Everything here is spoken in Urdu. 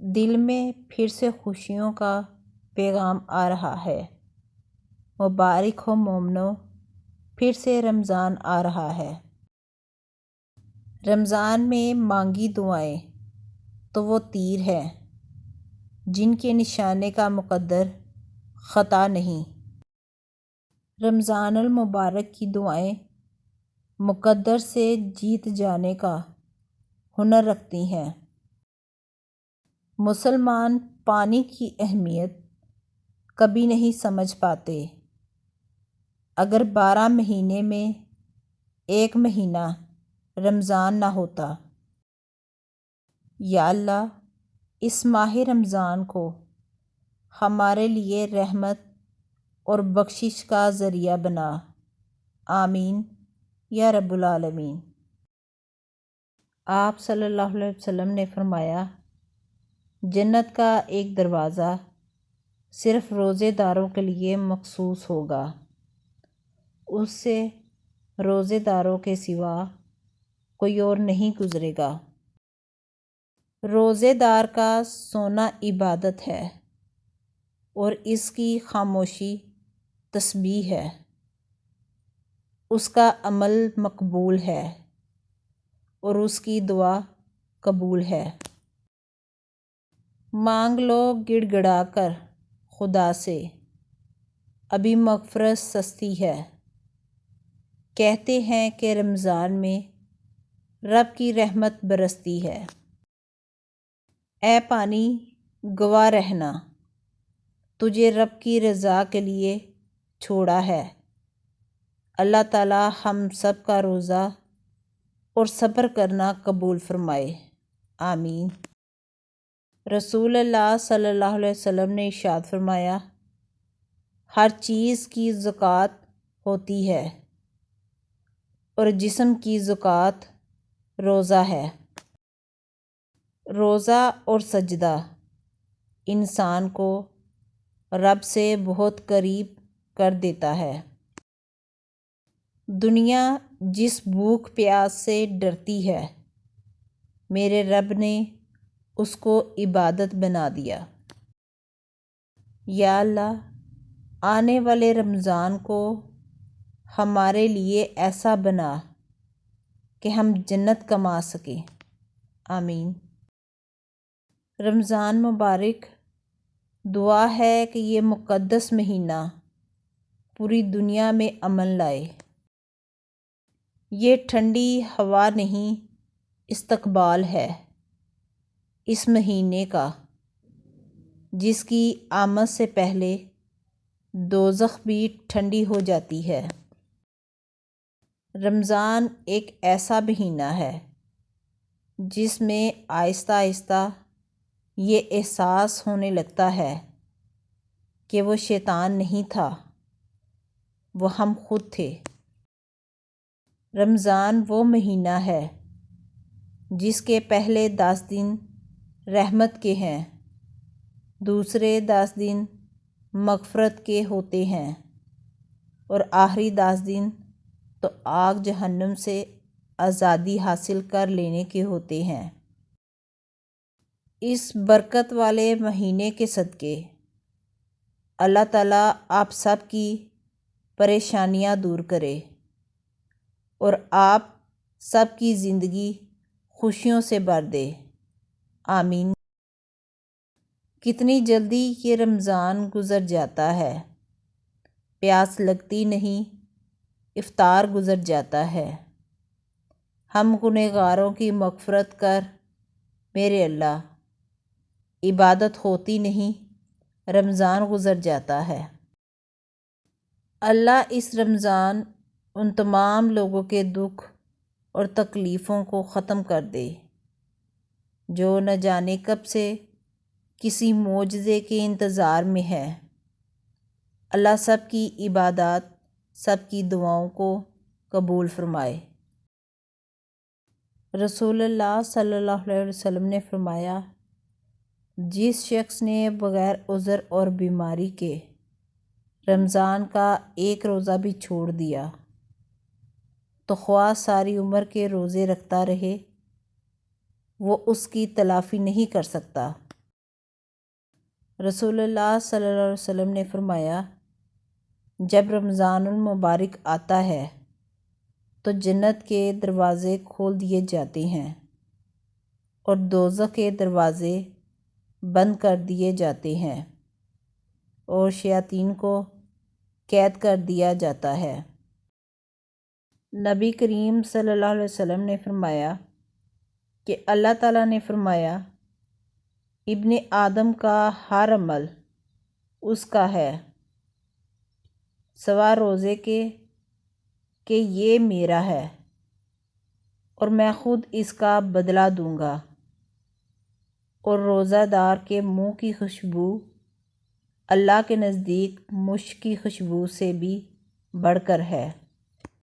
دل میں پھر سے خوشیوں کا پیغام آ رہا ہے۔ مبارک ہو مومنو، پھر سے رمضان آ رہا ہے۔ رمضان میں مانگی دعائیں تو وہ تیر ہیں جن کے نشانے کا مقدر خطا نہیں۔ رمضان المبارک کی دعائیں مقدر سے جیت جانے کا ہنر رکھتی ہیں۔ مسلمان پانی کی اہمیت کبھی نہیں سمجھ پاتے۔ اگر 12 مہینے میں ایک مہینہ رمضان نہ ہوتا، یا اللہ اس ماہ رمضان کو ہمارے لیے رحمت اور بخشش کا ذریعہ بنا، آمین یا رب العالمین۔ آپ صلی اللہ علیہ وسلم نے فرمایا، جنت کا ایک دروازہ صرف روزے داروں کے لیے مخصوص ہوگا، اس سے روزے داروں کے سوا کوئی اور نہیں گزرے گا۔ روزے دار کا سونا عبادت ہے اور اس کی خاموشی تسبیح ہے۔ اس کا عمل مقبول ہے اور اس کی دعا قبول ہے۔ مانگ لو گڑ گڑا کر خدا سے، ابھی مغفرت سستی ہے۔ کہتے ہیں کہ رمضان میں رب کی رحمت برستی ہے۔ اے پانی گواہ رہنا، تجھے رب کی رضا کے لیے چھوڑا ہے۔ اللہ تعالی ہم سب کا روزہ اور صبر کرنا قبول فرمائے، آمین۔ رسول اللہ صلی اللہ علیہ وسلم نے ارشاد فرمایا، ہر چیز کی زکوٰۃ ہوتی ہے اور جسم کی زکوٰۃ روزہ ہے۔ روزہ اور سجدہ انسان کو رب سے بہت قریب کر دیتا ہے۔ دنیا جس بھوک پیاس سے ڈرتی ہے، میرے رب نے اس کو عبادت بنا دیا۔ یا اللہ آنے والے رمضان کو ہمارے لیے ایسا بنا کہ ہم جنت کما سکیں، آمین۔ رمضان مبارک دعا ہے کہ یہ مقدس مہینہ پوری دنیا میں امن لائے۔ یہ ٹھنڈی ہوا نہیں، استقبال ہے اس مہینے کا، جس کی آمد سے پہلے دوزخ بھی ٹھنڈی ہو جاتی ہے۔ رمضان ایک ایسا مہینہ ہے جس میں آہستہ آہستہ یہ احساس ہونے لگتا ہے کہ وہ شیطان نہیں تھا، وہ ہم خود تھے۔ رمضان وہ مہینہ ہے جس کے پہلے 10 دن رحمت کے ہیں، دوسرے 10 دن مغفرت کے ہوتے ہیں اور آخری 10 دن تو آگ جہنم سے آزادی حاصل کر لینے کے ہوتے ہیں۔ اس برکت والے مہینے کے صدقے اللہ تعالیٰ آپ سب کی پریشانیاں دور کرے اور آپ سب کی زندگی خوشیوں سے بھر دے، آمین۔ کتنی جلدی یہ رمضان گزر جاتا ہے، پیاس لگتی نہیں، افطار گزر جاتا ہے۔ ہم گنہگاروں کی مغفرت کر میرے اللہ، عبادت ہوتی نہیں، رمضان گزر جاتا ہے۔ اللہ اس رمضان ان تمام لوگوں کے دکھ اور تکلیفوں کو ختم کر دے جو نہ جانے کب سے کسی معجزے کے انتظار میں ہے۔ اللہ سب کی عبادات، سب کی دعاؤں کو قبول فرمائے۔ رسول اللہ صلی اللہ علیہ وسلم نے فرمایا، جس شخص نے بغیر عذر اور بیماری کے رمضان کا ایک روزہ بھی چھوڑ دیا تو خواہ ساری عمر کے روزے رکھتا رہے، وہ اس کی تلافی نہیں کر سکتا۔ رسول اللہ صلی اللہ علیہ وسلم نے فرمایا، جب رمضان المبارک آتا ہے تو جنت کے دروازے کھول دیے جاتے ہیں اور دوزخ کے دروازے بند کر دیے جاتے ہیں اور شیاطین کو قید کر دیا جاتا ہے۔ نبی کریم صلی اللہ علیہ وسلم نے فرمایا کہ اللہ تعالیٰ نے فرمایا، ابن آدم کا ہر عمل اس کا ہے سوا روزے کے کہ یہ میرا ہے اور میں خود اس کا بدلہ دوں گا، اور روزہ دار کے منہ کی خوشبو اللہ کے نزدیک مشک کی خوشبو سے بھی بڑھ کر ہے۔